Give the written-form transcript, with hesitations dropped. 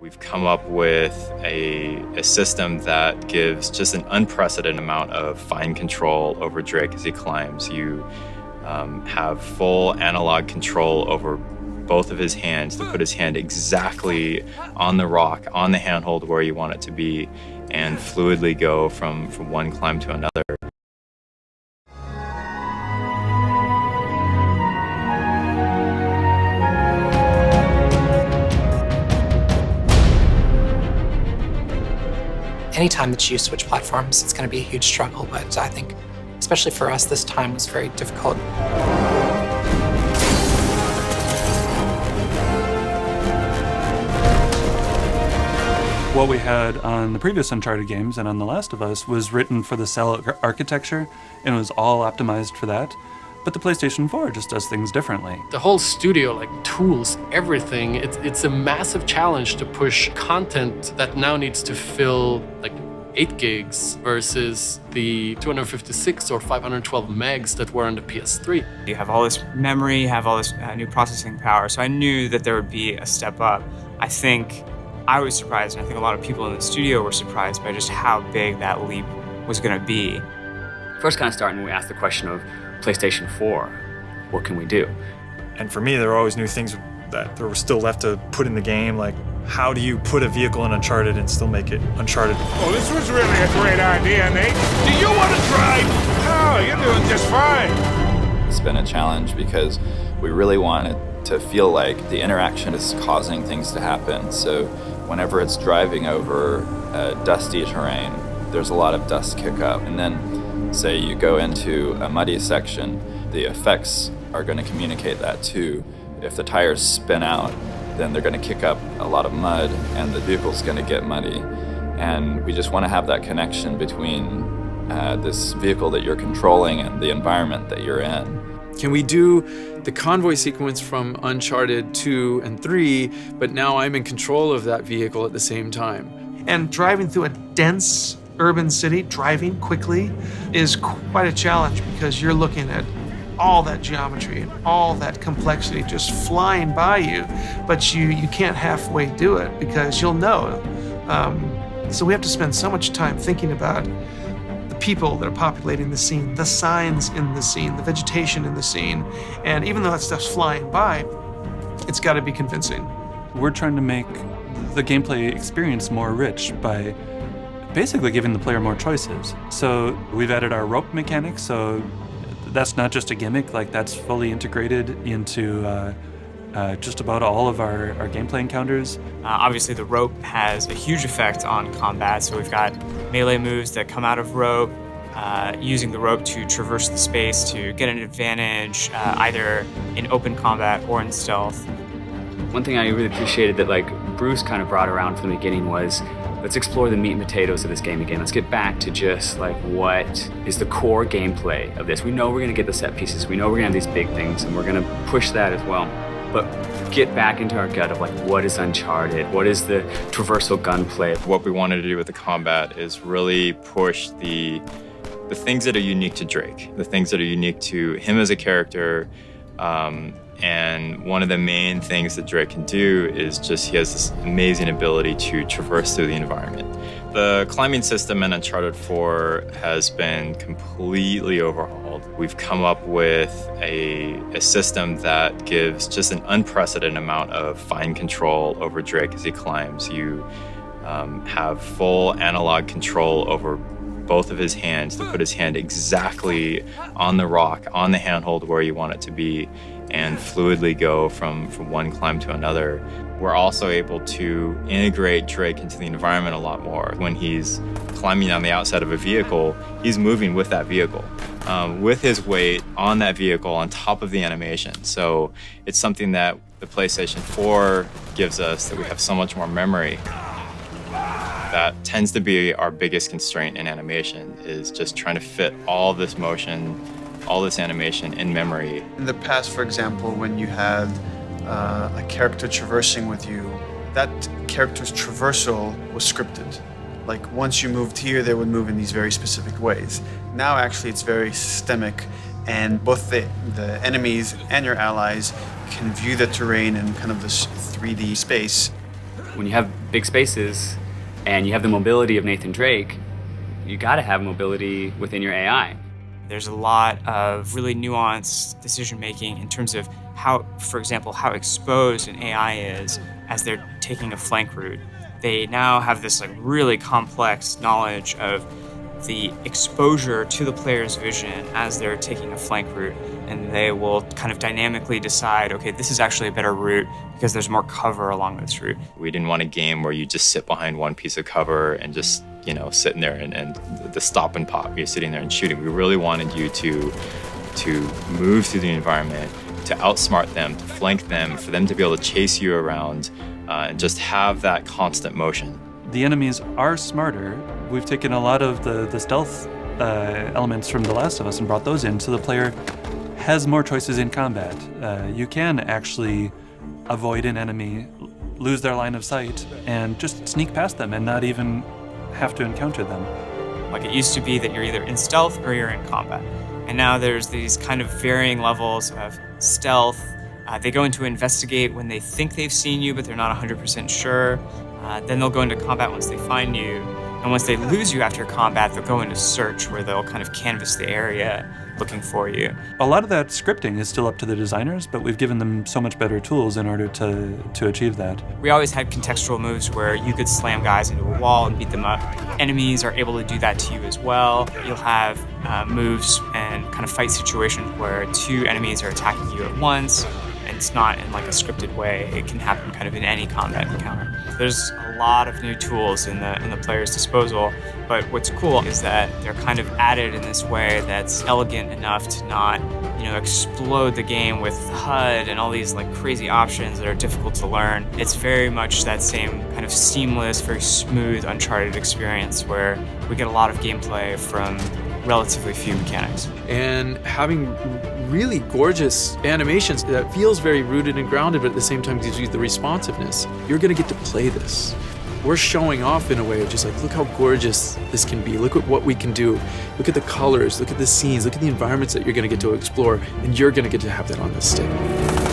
We've come up with a system that gives just an unprecedented amount of fine control over Drake as he climbs. You have full analog control over both of his hands to put his hand exactly on the rock, on the handhold where you want it to be, and fluidly go from one climb to another. Anytime that you switch platforms, it's going to be a huge struggle, but I think, especially for us, this time was very difficult. What we had on the previous Uncharted games and on The Last of Us was written for the cell architecture, and it was all optimized for that. But the PlayStation 4 just does things differently. The whole studio, like tools, everything, it's a massive challenge to push content that now needs to fill like 8 gigs versus the 256 or 512 megs that were on the PS3. You have all this memory, you have all this new processing power, so I knew that there would be a step up. I think I was surprised, and I think a lot of people in the studio were surprised by just how big that leap was going to be. First kind of starting when we asked the question of PlayStation 4, what can we do? And for me, there were always new things that there were still left to put in the game, like how do you put a vehicle in Uncharted and still make it Uncharted? Oh, this was really a great idea, Nate. Do you want to drive? No, you're doing just fine. It's been a challenge because we really wanted to feel like the interaction is causing things to happen. So whenever it's driving over dusty terrain, there's a lot of dust kick up. And then say you go into a muddy section, the effects are going to communicate that too. If the tires spin out, then they're going to kick up a lot of mud and the vehicle's going to get muddy. And we just want to have that connection between this vehicle that you're controlling and the environment that you're in. Can we do the convoy sequence from Uncharted 2 and 3, but now I'm in control of that vehicle at the same time? And driving through a dense urban city, driving quickly, is quite a challenge because you're looking at all that geometry and all that complexity just flying by you, but you can't halfway do it because you'll know. So we have to spend so much time thinking about the people that are populating the scene, the signs in the scene, the vegetation in the scene, and even though that stuff's flying by, it's got to be convincing. We're trying to make the gameplay experience more rich by basically giving the player more choices. So we've added our rope mechanics, so that's not just a gimmick, like that's fully integrated into just about all of our gameplay encounters. Obviously the rope has a huge effect on combat, so we've got melee moves that come out of rope, using the rope to traverse the space to get an advantage, either in open combat or in stealth. One thing I really appreciated that like Bruce kind of brought around from the beginning was, let's explore the meat and potatoes of this game again. Let's get back to just like what is the core gameplay of this. We know we're gonna get the set pieces. We know we're gonna have these big things and we're gonna push that as well. But get back into our gut of like, what is Uncharted? What is the traversal gunplay? What we wanted to do with the combat is really push the things that are unique to Drake, the things that are unique to him as a character. And one of the main things that Drake can do is just he has this amazing ability to traverse through the environment. The climbing system in Uncharted 4 has been completely overhauled. We've come up with a system that gives just an unprecedented amount of fine control over Drake as he climbs. You have full analog control over both of his hands to put his hand exactly on the rock, on the handhold where you want it to be, and fluidly go from one climb to another. We're also able to integrate Drake into the environment a lot more. When he's climbing on the outside of a vehicle, he's moving with that vehicle, with his weight on that vehicle on top of the animation. So it's something that the PlayStation 4 gives us, that we have so much more memory. That tends to be our biggest constraint in animation, is just trying to fit all this motion, all this animation in memory. In the past, for example, when you had a character traversing with you, that character's traversal was scripted. Like once you moved here, they would move in these very specific ways. Now actually it's very systemic, and both the enemies and your allies can view the terrain in kind of this 3D space. when you have big spaces and you have the mobility of Nathan Drake, you got to have mobility within your AI. There's a lot of really nuanced decision making in terms of how, for example, how exposed an AI is as they're taking a flank route. They now have this like really complex knowledge of the exposure to the player's vision as they're taking a flank route, and they will kind of dynamically decide, okay, this is actually a better route because there's more cover along this route. We didn't want a game where you just sit behind one piece of cover and just, sitting there and the stop and pop, you're sitting there and shooting. We really wanted you to move through the environment, to outsmart them, to flank them, for them to be able to chase you around and just have that constant motion. The enemies are smarter. We've taken a lot of the stealth elements from The Last of Us and brought those in, so the player has more choices in combat. You can actually avoid an enemy, lose their line of sight, and just sneak past them and not even have to encounter them. Like it used to be that you're either in stealth or you're in combat. And now there's these kind of varying levels of stealth. They go into investigate when they think they've seen you, but they're not 100% sure. Then they'll go into combat once they find you. And once they lose you after combat, they'll go into search, where they'll kind of canvas the area looking for you. A lot of that scripting is still up to the designers, but we've given them so much better tools in order to achieve that. We always had contextual moves where you could slam guys into a wall and beat them up. Enemies are able to do that to you as well. You'll have moves and kind of fight situations where two enemies are attacking you at once, and it's not in like a scripted way. It can happen kind of in any combat encounter. There's a lot of new tools in the player's disposal, but what's cool is that they're kind of added in this way that's elegant enough to not, explode the game with HUD and all these like crazy options that are difficult to learn. It's very much that same kind of seamless, very smooth Uncharted experience where we get a lot of gameplay from relatively few mechanics. And having really gorgeous animations that feels very rooted and grounded, but at the same time gives you the responsiveness. You're gonna get to play this. We're showing off in a way of just like, look how gorgeous this can be. Look at what we can do. Look at the colors, look at the scenes, look at the environments that you're gonna get to explore, and you're gonna get to have that on this stick.